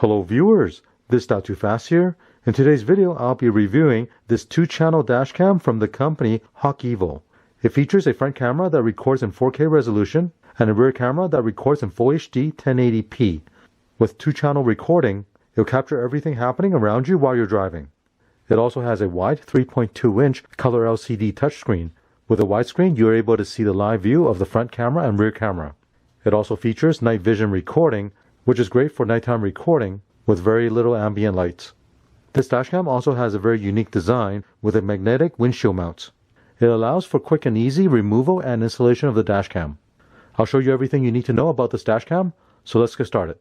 Hello viewers, this Not Too Fast here. In today's video, I'll be reviewing this 2-channel dashcam from the company HawkEvo. It features a front camera that records in 4K resolution and a rear camera that records in Full HD 1080p. With 2-channel recording, it'll capture everything happening around you while you're driving. It also has a wide 3.2-inch color LCD touchscreen. With a widescreen, you're able to see the live view of the front camera and rear camera. It also features night vision recording, which is great for nighttime recording with very little ambient lights. This dashcam also has a very unique design with a magnetic windshield mount. It allows for quick and easy removal and installation of the dashcam. I'll show you everything you need to know about this dashcam, so let's get started.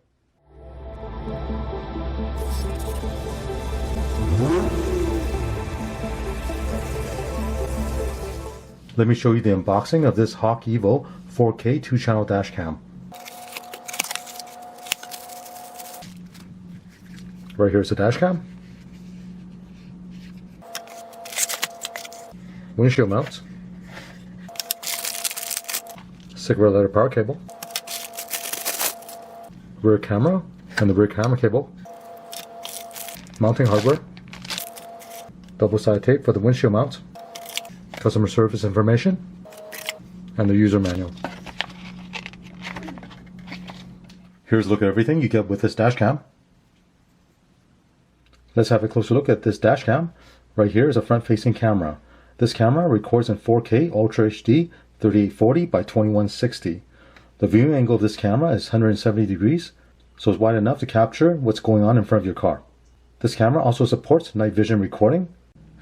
Let me show you the unboxing of this HawkEvo 4K 2-channel dashcam. Right here is the dashcam. Windshield mount. Cigarette lighter power cable. Rear camera and the rear camera cable. Mounting hardware. Double-sided tape for the windshield mount. Customer service information. And the user manual. Here's a look at everything you get with this dashcam. Let's have a closer look at this dashcam. Right here is a front-facing camera. This camera records in 4K Ultra HD 3840 by 2160. The viewing angle of this camera is 170 degrees, so it's wide enough to capture what's going on in front of your car. This camera also supports night vision recording,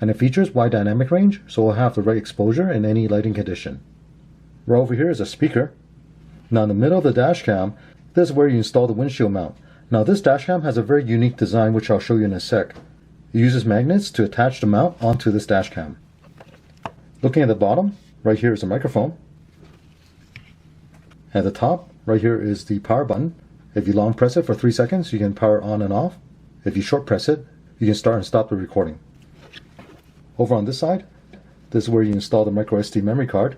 and it features wide dynamic range, so it will have the right exposure in any lighting condition. Right over here is a speaker. Now in the middle of the dashcam, this is where you install the windshield mount. Now this dashcam has a very unique design, which I'll show you in a sec. It uses magnets to attach the mount onto this dashcam. Looking at the bottom, right here is a microphone. At the top, right here is the power button. If you long press it for 3 seconds, you can power on and off. If you short press it, you can start and stop the recording. Over on this side, this is where you install the microSD memory card.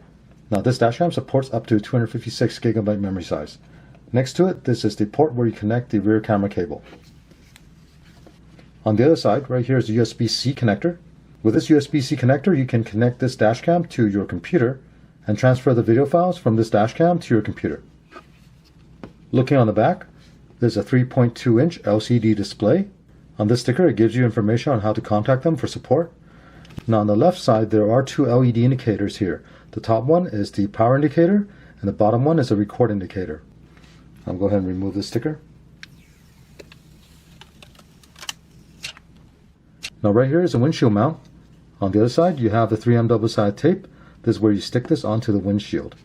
Now this dashcam supports up to 256 GB memory size. Next to it, this is the port where you connect the rear camera cable. On the other side, right here is the USB-C connector. With this USB-C connector, you can connect this dashcam to your computer and transfer the video files from this dashcam to your computer. Looking on the back, there's a 3.2-inch LCD display. On this sticker, it gives you information on how to contact them for support. Now on the left side, there are 2 LED indicators here. The top one is the power indicator, and the bottom one is a record indicator. I'll go ahead and remove this sticker. Now right here is a windshield mount. On the other side, you have the 3M double-sided tape. This is where you stick this onto the windshield.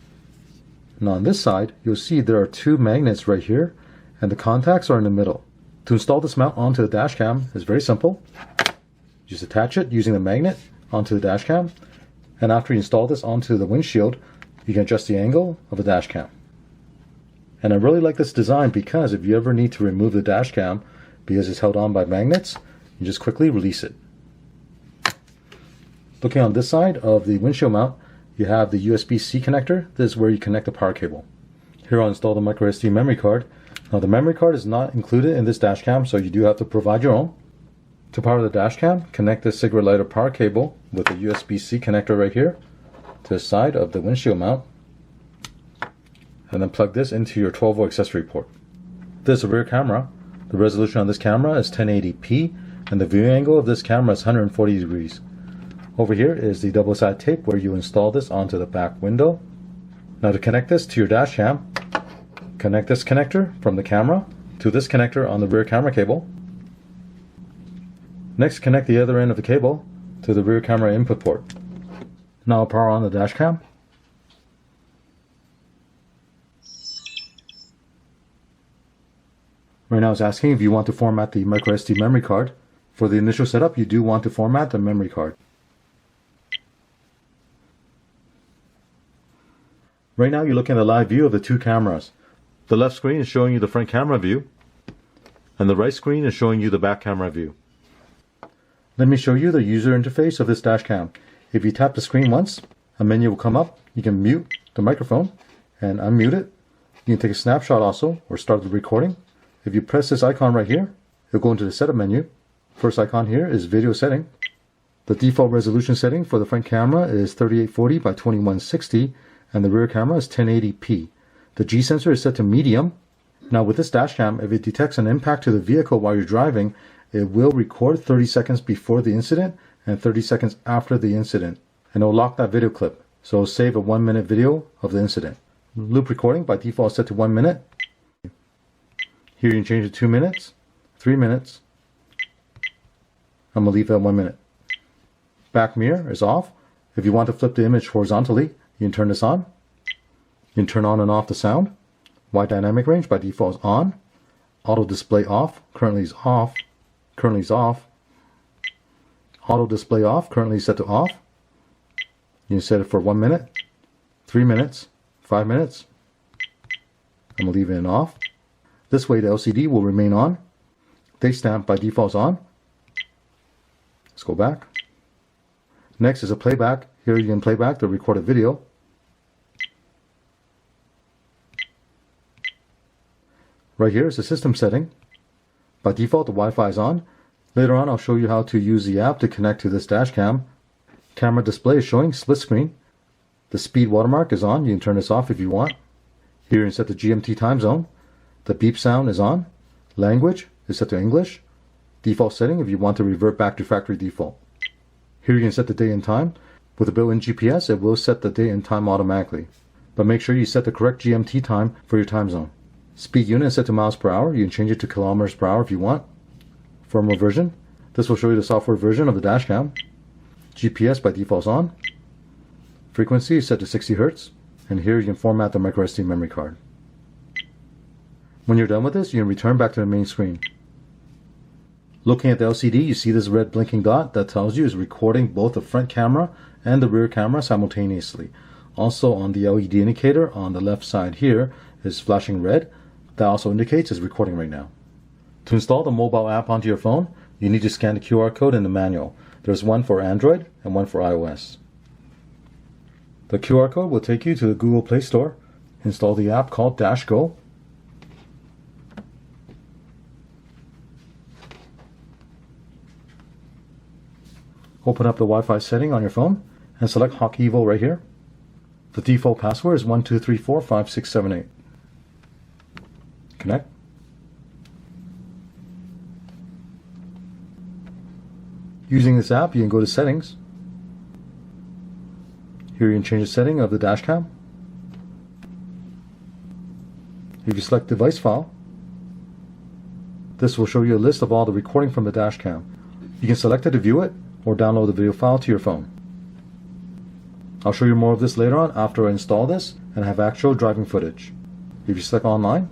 Now on this side, you'll see there are 2 magnets right here, and the contacts are in the middle. To install this mount onto the dashcam is very simple. Just attach it using the magnet onto the dashcam, and after you install this onto the windshield, you can adjust the angle of the dashcam. And I really like this design because if you ever need to remove the dashcam because it's held on by magnets, you just quickly release it. Looking on this side of the windshield mount, you have the USB-C connector. This is where you connect the power cable. Here I'll install the microSD memory card. Now the memory card is not included in this dashcam, so you do have to provide your own. To power the dashcam, connect the cigarette lighter power cable with the USB-C connector right here to the side of the windshield mount, and then plug this into your 12-volt accessory port. This is a rear camera. The resolution on this camera is 1080p, and the viewing angle of this camera is 140 degrees. Over here is the double-sided tape where you install this onto the back window. Now to connect this to your dashcam, connect this connector from the camera to this connector on the rear camera cable. Next, connect the other end of the cable to the rear camera input port. Now I'll power on the dashcam. Right now it's asking if you want to format the microSD memory card. For the initial setup, you do want to format the memory card. Right now you're looking at a live view of the 2 cameras. The left screen is showing you the front camera view, and the right screen is showing you the back camera view. Let me show you the user interface of this dashcam. If you tap the screen once, a menu will come up. You can mute the microphone and unmute it. You can take a snapshot also, or start the recording. If you press this icon right here, It'll go into the setup menu. First icon here is video setting. The default resolution setting for the front camera is 3840 by 2160 and the rear camera is 1080p. The G sensor is set to medium. Now with this dash cam, if it detects an impact to the vehicle while you're driving, it will record 30 seconds before the incident and 30 seconds after the incident. And it'll lock that video clip. So it'll save a 1-minute video of the incident. Loop recording by default is set to 1 minute. Here you can change it to 2 minutes, 3 minutes. I'm going to leave it at 1 minute. Back mirror is off. If you want to flip the image horizontally, you can turn this on. You can turn on and off the sound. Wide dynamic range by default is on. Auto display off. Currently is off. Currently is off. Auto display off. Currently set to off. You can set it for 1 minute, 3 minutes, 5 minutes. I'm going to leave it in off. This way the LCD will remain on. Date stamp by default is on. Let's go back. Next is a playback. Here you can play back the recorded video. Right here is the system setting. By default the Wi-Fi is on. Later on I'll show you how to use the app to connect to this dash cam. Camera display is showing split screen. The speed watermark is on. You can turn this off if you want. Here you can set the GMT time zone. The beep sound is on. Language is set to English. Default setting if you want to revert back to factory default. Here you can set the date and time. With a built-in GPS, it will set the date and time automatically. But make sure you set the correct GMT time for your time zone. Speed unit is set to miles per hour. You can change it to kilometers per hour if you want. Firmware version. This will show you the software version of the dashcam. GPS by default is on. Frequency is set to 60 Hz. And here you can format the microSD memory card. When you're done with this, you can return back to the main screen. Looking at the LCD, you see this red blinking dot that tells you it's recording both the front camera and the rear camera simultaneously. Also on the LED indicator on the left side here is flashing red. That also indicates it's recording right now. To install the mobile app onto your phone, you need to scan the QR code in the manual. There's one for Android and one for iOS. The QR code will take you to the Google Play Store. Install the app called Dashgo. Open up the Wi-Fi setting on your phone and select HawkEvo right here. The default password is 12345678. Connect. Using this app, you can go to Settings. Here you can change the setting of the dashcam. If you select Device File, this will show you a list of all the recording from the dashcam. You can select it to view it or download the video file to your phone. I'll show you more of this later on after I install this and have actual driving footage. If you select Online,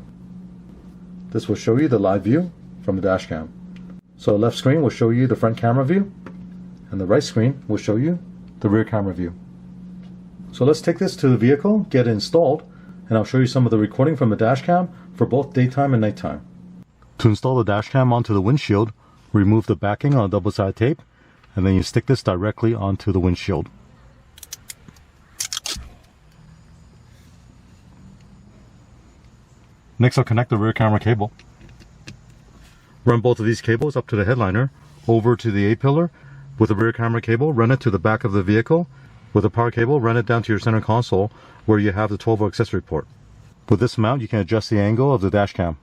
this will show you the live view from the dashcam. So the left screen will show you the front camera view and the right screen will show you the rear camera view. So let's take this to the vehicle, get it installed, and I'll show you some of the recording from the dashcam for both daytime and nighttime. To install the dashcam onto the windshield, remove the backing on double-sided tape, and then you stick this directly onto the windshield. Next, I'll connect the rear camera cable. Run both of these cables up to the headliner, over to the A-pillar. With the rear camera cable, run it to the back of the vehicle. With the power cable, run it down to your center console where you have the 12-volt accessory port. With this mount, you can adjust the angle of the dashcam.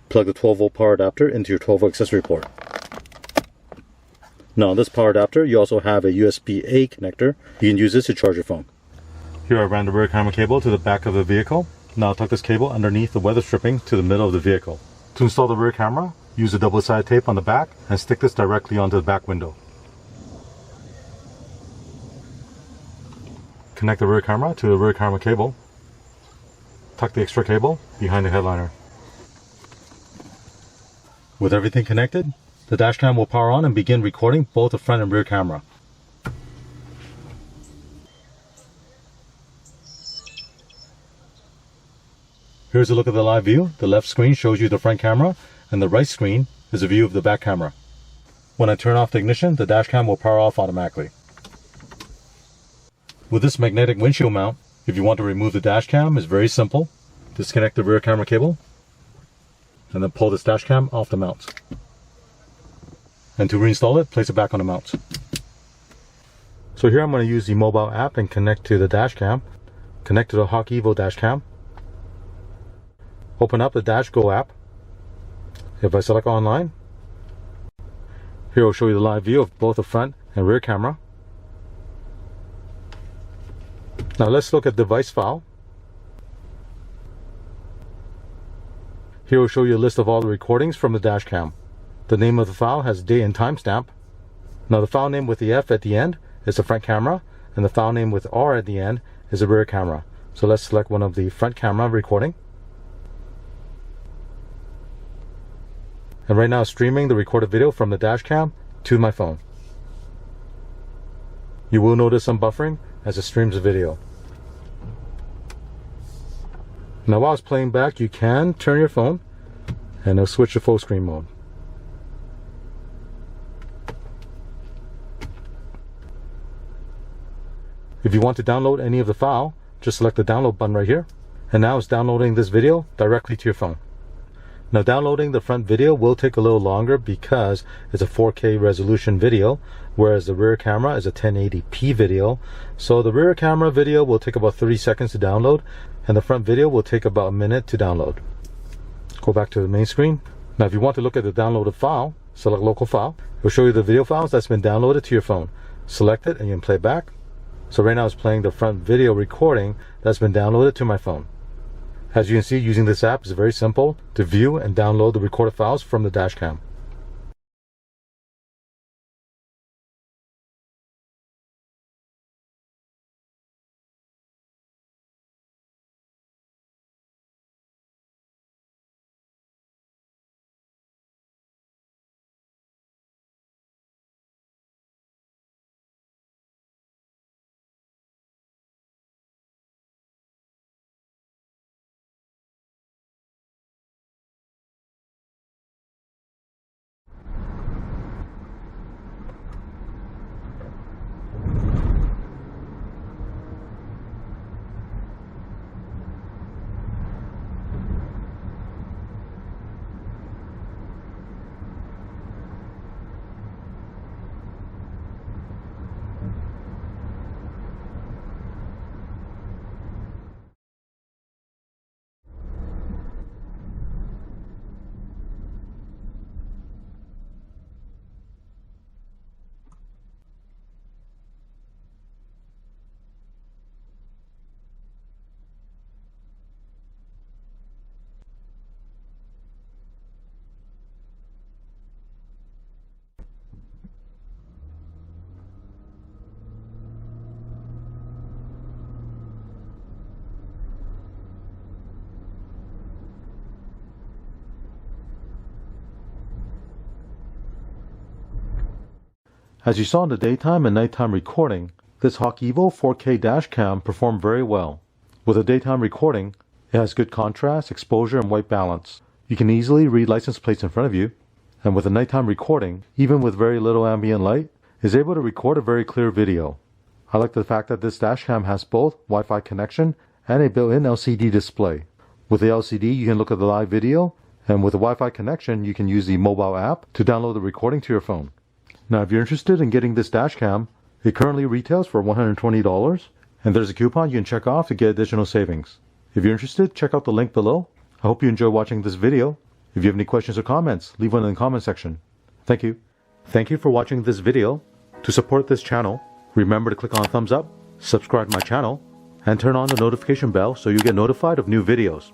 Plug the 12-volt power adapter into your 12-volt accessory port. Now on this power adapter, you also have a USB-A connector. You can use this to charge your phone. Here I ran the rear camera cable to the back of the vehicle. Now I'll tuck this cable underneath the weather stripping to the middle of the vehicle. To install the rear camera, use the double-sided tape on the back and stick this directly onto the back window. Connect the rear camera to the rear camera cable. Tuck the extra cable behind the headliner. With everything connected, the dashcam will power on and begin recording both the front and rear camera. Here's a look at the live view. The left screen shows you the front camera and the right screen is a view of the back camera. When I turn off the ignition, the dashcam will power off automatically. With this magnetic windshield mount, if you want to remove the dashcam, it's very simple. Disconnect the rear camera cable. and then pull this dash cam off the mount. And to reinstall it, place it back on the mount. So here I'm going to use the mobile app and connect to the dash cam. Connect to the HawkEvo dash cam. Open up the Dashgo app. If I select online, here will show you the live view of both the front and rear camera. Now let's look at device file. Here will show you a list of all the recordings from the dash cam. The name of the file has date and timestamp. Now the file name with the F at the end is the front camera, and the file name with R at the end is the rear camera. So let's select one of the front camera recording. And right now streaming the recorded video from the dash cam to my phone. You will notice some buffering as it streams the video. Now while it's playing back, you can turn your phone and it'll switch to full screen mode. If you want to download any of the file, just select the download button right here. And now it's downloading this video directly to your phone. Now downloading the front video will take a little longer because it's a 4K resolution video, whereas the rear camera is a 1080p video. So the rear camera video will take about 30 seconds to download, and the front video will take about a minute to download. Go back to the main screen. Now if you want to look at the downloaded file, select local file. It will show you the video files that's been downloaded to your phone. Select it and you can play it back. So right now it's playing the front video recording that's been downloaded to my phone. As you can see, using this app is very simple to view and download the recorded files from the dashcam. As you saw in the daytime and nighttime recording, this HawkEvo 4K dashcam performed very well. With a daytime recording, it has good contrast, exposure, and white balance. You can easily read license plates in front of you, and with a nighttime recording, even with very little ambient light, is able to record a very clear video. I like the fact that this dashcam has both Wi-Fi connection and a built-in LCD display. With the LCD, you can look at the live video, and with a Wi-Fi connection, you can use the mobile app to download the recording to your phone. Now, if you're interested in getting this dashcam, it currently retails for $120, and there's a coupon you can check off to get additional savings. If you're interested, check out the link below. I hope you enjoy watching this video. If you have any questions or comments, leave one in the comment section. Thank you. Thank you for watching this video. To support this channel, remember to click on thumbs up, subscribe to my channel, and turn on the notification bell so you get notified of new videos.